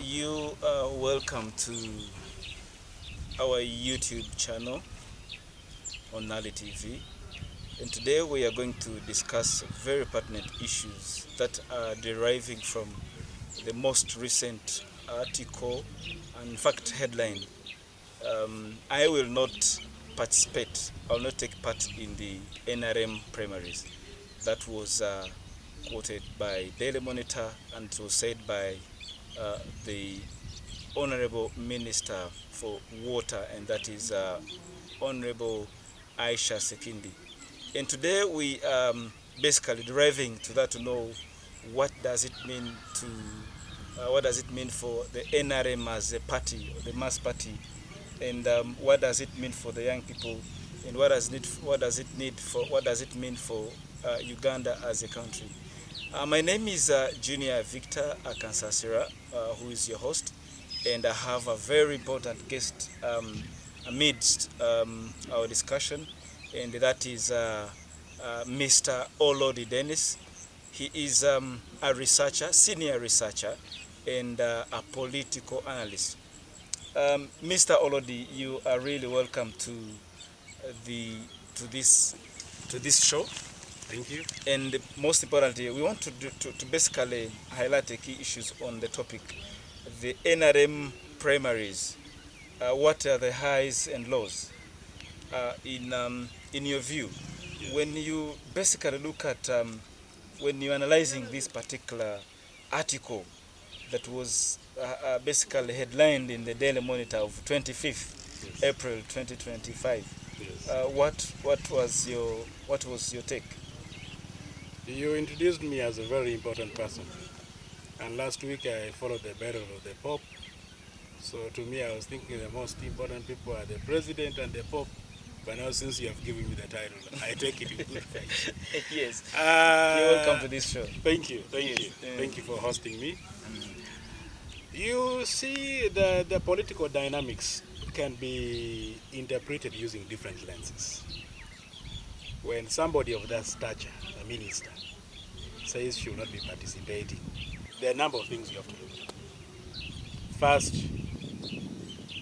You are welcome to our YouTube channel on Nali TV, and today we are going to discuss very pertinent issues that are deriving from the most recent article and in fact headline. I will not participate, I will not take part in the NRM primaries. That was quoted by Daily Monitor, and it was said by the Honorable Minister for Water, and that is Honorable Aisha Sekindi. And today we basically deriving to that to know what does it mean to what does it mean for the NRM as a party, the mass party, and what does it mean for the young people, and what does it mean for Uganda as a country. My name is Junior Victor Akansasira, who is your host, and I have a very important guest amidst our discussion, and that is Mr.Olodi Dennis. He is a researcher, senior researcher, and a political analyst. Mr. Olodi, you are really welcome to the to this show. Thank you. And most importantly, we want to basically highlight the key issues on the topic, the NRM primaries. What are the highs and lows in your view? Yes. When you basically look at when you're analyzing this particular article that was basically headlined in the Daily Monitor of 25th Yes. April 2025. Yes. What was your take? You introduced me as a very important person, and last week I followed the burial of the Pope. So to me, I was thinking the most important people are the President and the Pope. But now, since you have given me the title, I take it in good faith. Yes. You're welcome to this show. Thank you. Thank you for hosting me. You see, the political dynamics can be interpreted using different lenses. When somebody of that stature, a minister, says she will not be participating, there are a number of things you have to look at. First,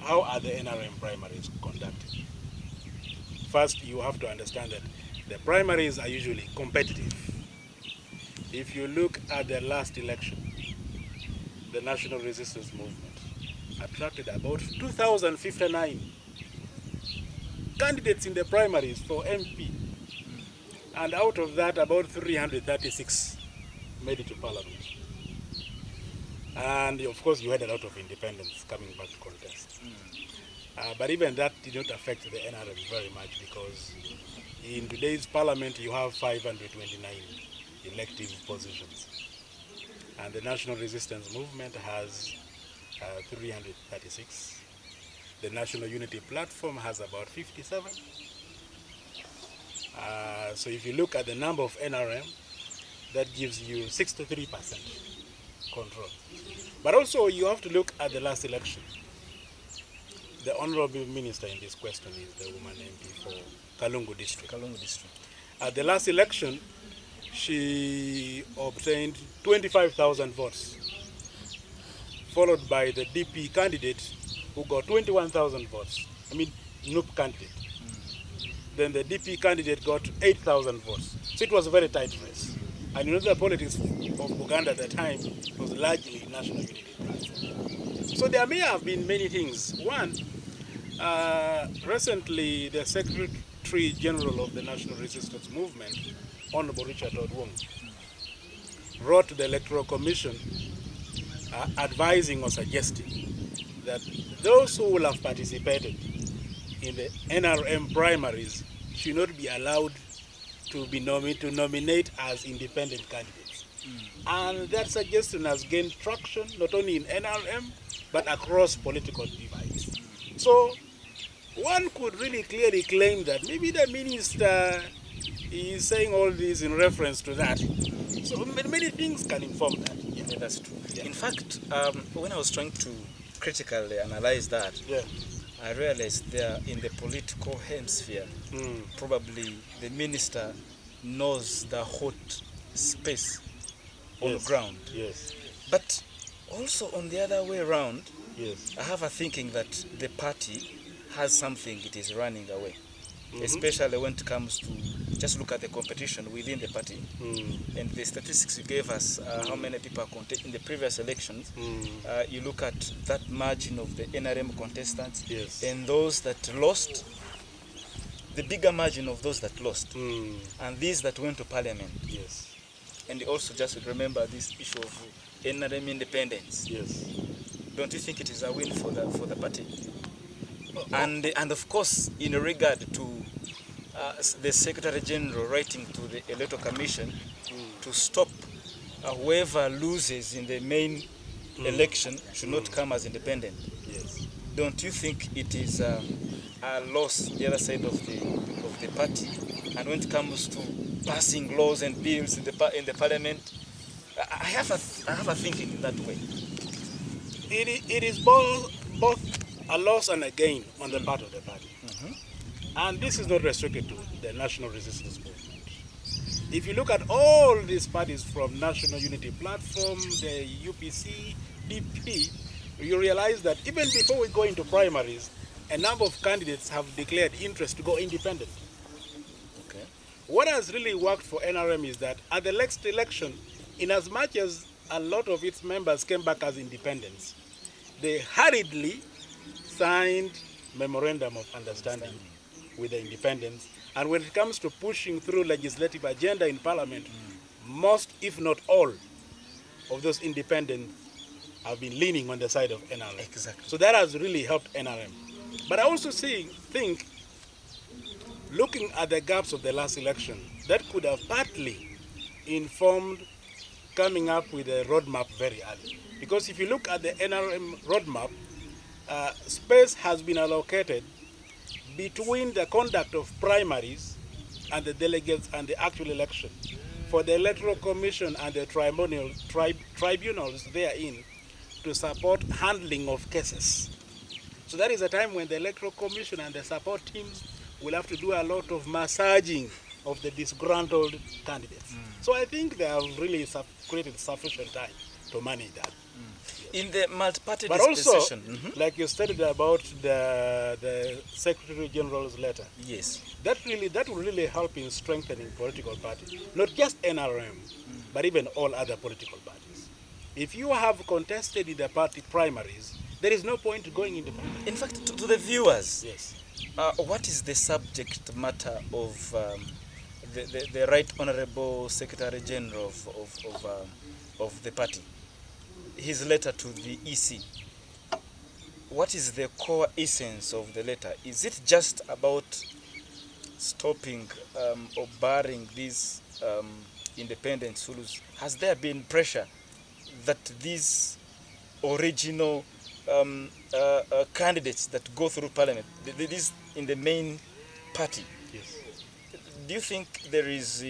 how are the NRM primaries conducted? First, you have to understand that the primaries are usually competitive. If you look at the last election, the National Resistance Movement attracted about 2,059 candidates in the primaries for MP. And out of that, about 336 made it to Parliament. And of course, you had a lot of independents coming back to contest. But even that did not affect the NRM very much, because in today's Parliament, you have 529 elective positions. And the National Resistance Movement has 336. The National Unity Platform has about 57. So if you look at the number of NRM, that gives you 63% control. But also you have to look at the last election. The Honorable Minister in this question is the woman MP for Kalungu District. At the last election, she obtained 25,000 votes, followed by the DP candidate who got 21,000 votes. NUP candidate. Then the DP candidate got 8,000 votes. So it was a very tight race. And you know, the politics of Uganda at the time was largely national unity. So there may have been many things. One, recently the Secretary General of the National Resistance Movement, Honorable Richard Odwong, wrote to the Electoral Commission advising or suggesting that those who will have participated in the NRM primaries should not be allowed to nominate as independent candidates. And that suggestion has gained traction not only in NRM but across political divides. So one could really clearly claim that maybe the minister is saying all this in reference to that. So many things can inform that. Yeah, that's true. Yeah. In fact, when I was trying to critically analyze that, I realized there in the political hemisphere, probably the minister knows the hot space on ground. Yes. But Also, on the other way around, Yes. I have a thinking that the party has something it is running away, Mhm. especially when it comes to just look at the competition within the party. Mm. And the statistics you gave us, how many people are in the previous elections, Mm. you look at that margin of the NRM contestants Yes. and those that lost, the bigger margin of those that lost, Mm. and these that went to parliament. Yes. And also just remember this issue of NRM independence. Yes. Don't you think it is a win for the party? And of course, in regard to the Secretary General writing to the Electoral Commission to stop whoever loses in the main election should not come as independent. Yes. Don't you think it is a loss the other side of the party? And when it comes to passing laws and bills in the parliament, I have a thinking in that way. It is both a loss and a gain on the part of the party. And this is not restricted to the National Resistance Movement. If you look at all these parties from National Unity Platform, the UPC, DP, you realize that even before we go into primaries, a number of candidates have declared interest to go independent. Okay. What has really worked for NRM is that at the next election, in as much as a lot of its members came back as independents, they hurriedly signed memorandum of understanding with the independents. And when it comes to pushing through legislative agenda in parliament, most, if not all, of those independents have been leaning on the side of NRM. Exactly. So that has really helped NRM. But I also think, looking at the gaps of the last election, that could have partly informed coming up with a roadmap very early. Because if you look at the NRM roadmap, space has been allocated between the conduct of primaries and the delegates and the actual election for the Electoral Commission and the tribunals therein to support handling of cases. So that is a time when the Electoral Commission and the support teams will have to do a lot of massaging of the disgruntled candidates. So I think they have really created sufficient time to manage that. In the multi-party But also, dispensation, like you stated about the Secretary General's letter, yes, that will really help in strengthening political parties, not just NRM, but even all other political parties. If you have contested in the party primaries, there is no point going independent. in fact, to the viewers, Yes. what is the subject matter of the Right Honorable Secretary General of the party? His letter to the EC. What is the core essence of the letter? Is it just about stopping or barring these independent rules? Has there been pressure that these original candidates that go through parliament, these in the main party, Yes. do you think there is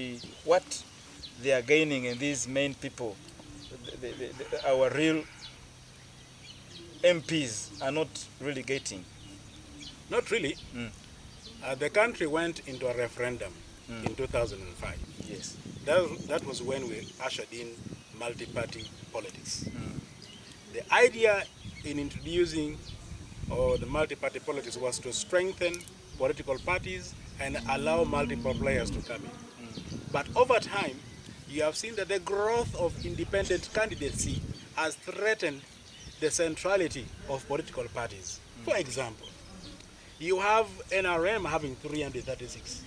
what they are gaining in these main people, our real MPs are not really getting? Not really. The country went into a referendum in 2005. Yes. That was when we ushered in multi-party politics. The idea in introducing the multi-party politics was to strengthen political parties and allow multiple players to come in. But over time, you have seen that the growth of independent candidacy has threatened the centrality of political parties. For example, you have NRM having 336.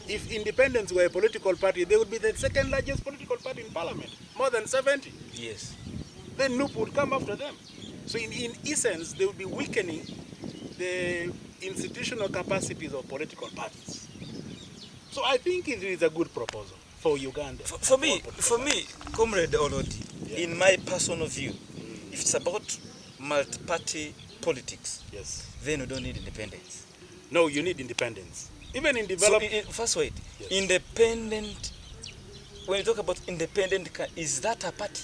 If independents were a political party, they would be the second largest political party in parliament, more than 70. Yes. Then NUP would come after them. So in essence, they would be weakening the institutional capacities of political parties. So I think it is a good proposal for Uganda. For me, Comrade Olodi, in my personal view, if it's about multi-party politics, Yes. then we don't need independence. No, you need independence. Even in development. So, first wait, Yes. independent, when you talk about independent, is that a party?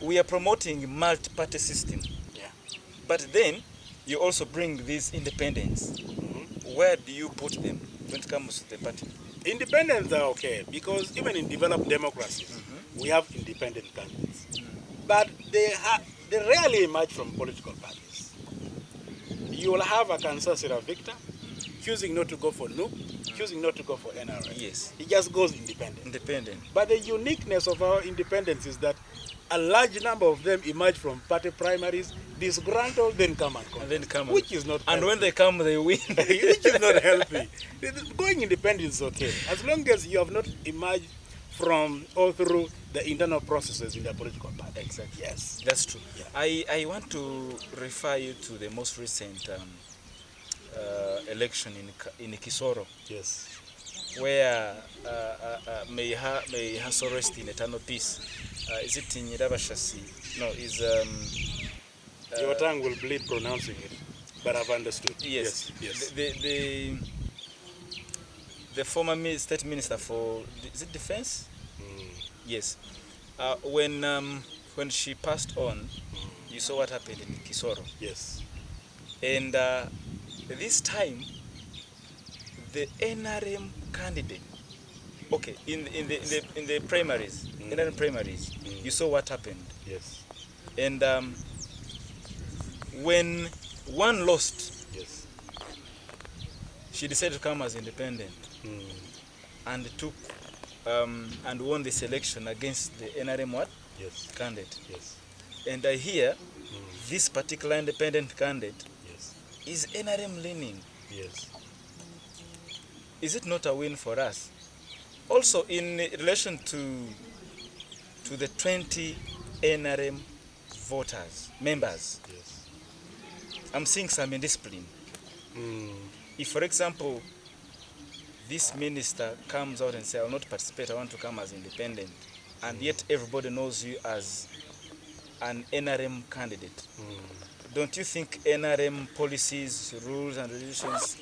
We are promoting multi-party system. Yeah. But then, you also bring these independents. Where do you put them when it comes to the party? Independents are okay because even in developed democracies, we have independent candidates. but they rarely emerge from political parties. You will have Akansasira Victor choosing not to go for NUP, choosing not to go for NRM. Yes. He just goes independent. Independent. But the uniqueness of our independence is that a large number of them emerge from party primaries, disgruntled, then come and contest, And then come which is not and healthy. when they come, they win. Which is not healthy. Going independent is okay, as long as you have not emerged from or through the internal processes in the political party. Exactly. Yes. That's true. Yeah. I want to refer you to the most recent election in Kisoro, Yes. where may her soul rest in eternal peace. Is it in Nyirabashasi? No, is Your tongue will bleed pronouncing it, but I've understood. yes. Yes. The former state minister for, is it defense? Mm. Yes. When she passed on, you saw what happened in Kisoro. Yes. And this time, the NRM candidate, okay, in the primaries, NRM primaries, you saw what happened. Yes. And when one lost, Yes. she decided to come as independent and took and won this election against the NRM Yes. candidate. Yes. And I hear this particular independent candidate Yes. is NRM leaning. Yes. Is it not a win for us? Also, in relation to the 20 NRM members, Yes. I'm seeing some indiscipline. If, for example, this minister comes out and says, I will not participate, I want to come as independent, and yet everybody knows you as an NRM candidate, don't you think NRM policies, rules and regulations,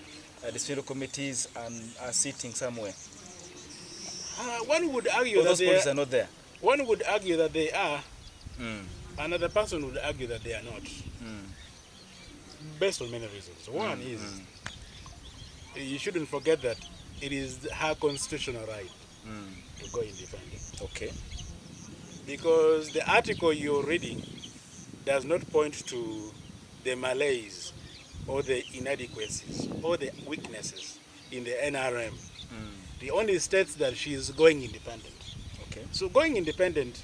disciplinary committees are sitting somewhere? One would argue Or that those policies are not there? One would argue that they are. Another person would argue that they are not. Based on many reasons. One is you shouldn't forget that it is her constitutional right to go independent. Okay. Because the article you're reading does not point to the malaise or the inadequacies or the weaknesses in the NRM. It only states that she is going independent. Okay. So going independent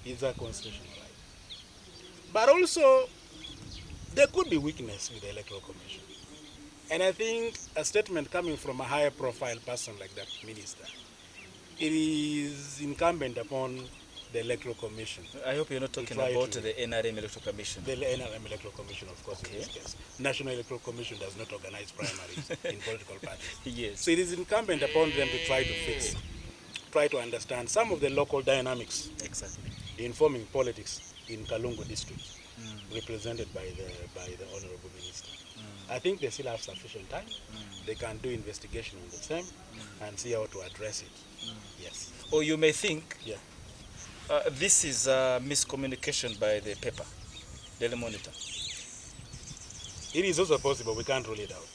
is a constitutional right. But also, there could be weakness with the Electoral Commission. And I think a statement coming from a higher profile person like that minister, it is incumbent upon the Electoral Commission. I hope you're not talking about the NRM Electoral Commission. The NRM Electoral Commission, of course, Okay. in this case. National Electoral Commission does not organize primaries in political parties. Yes. So it is incumbent upon them to try to fix, try to understand some of the local dynamics Exactly. informing politics in Kalungu district, represented by the Honorable Minister. I think they still have sufficient time. They can do investigation on the same and see how to address it. Yes. Or you may think Yeah. this is a miscommunication by the paper, Daily Monitor. It is also possible. We can't rule it out.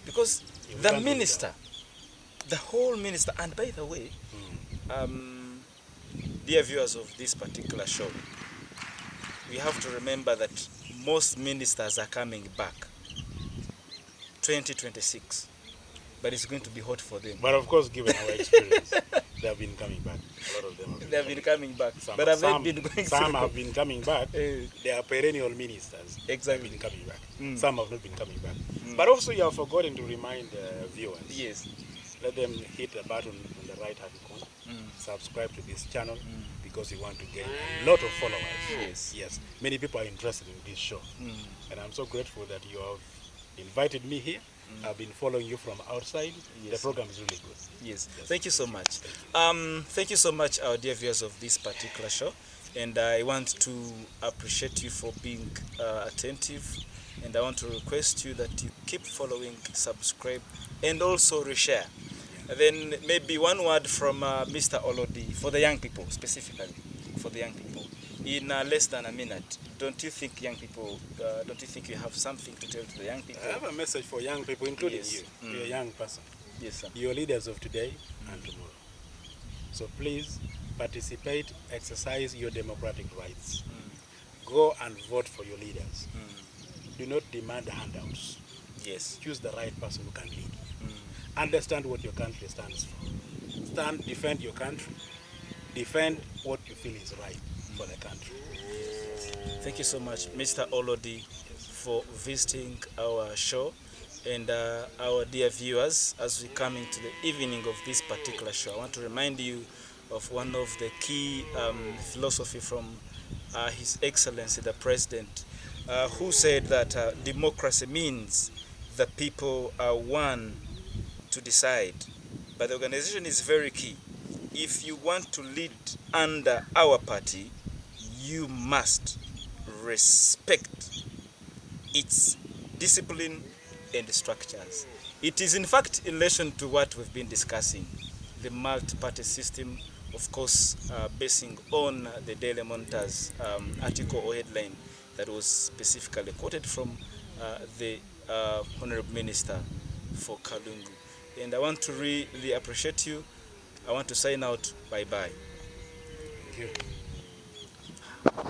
Because Yeah, we the can't rule it minister, the whole minister, and by the way, dear viewers of this particular show, we have to remember that most ministers are coming back 2026, but it's going to be hot for them. But of course, given our experience, they have been coming back. A lot of them They have been coming back, Some, but have some, they been going some through? have been coming back. They are perennial ministers. Exactly. They've been coming back. Some have not been coming back. But also, you have forgotten to remind viewers. Yes. Let them hit the button on the right-hand corner. Subscribe to this channel because we want to get a lot of followers. Yes. Yes. Many people are interested in this show, and I'm so grateful that you have invited me here. I've been following you from outside. Yes. The program is really good. Yes. Thank you so much. Thank you so much, our dear viewers of this particular show. And I want to appreciate you for being attentive. And I want to request you that you keep following, subscribe, and also reshare. And then maybe one word from Mr.Olodi for the young people, specifically for the young people. In less than a minute, don't you think young people, don't you think you have something to tell to the young people? I have a message for young people, including Yes. you. You're a young person. Yes, sir. You're leaders of today and tomorrow. So please participate, exercise your democratic rights. go and vote for your leaders. Do not demand handouts. Yes. Choose the right person who can lead. Understand what your country stands for. Defend your country. Defend what you feel is right for the country. Thank you so much, Mr. Olodi, for visiting our show. And our dear viewers, as we come into the evening of this particular show, I want to remind you of one of the key philosophy from His Excellency the President, who said that democracy means the people are one to decide. But the organization is very key. If you want to lead under our party, you must respect its discipline and structures. It is in fact in relation to what we've been discussing, the multi-party system, of course, basing on the Daily Monitor's article or headline that was specifically quoted from the Honorable Minister for Kalungu. And I want to really appreciate you. I want to sign out. Bye-bye. Thank you.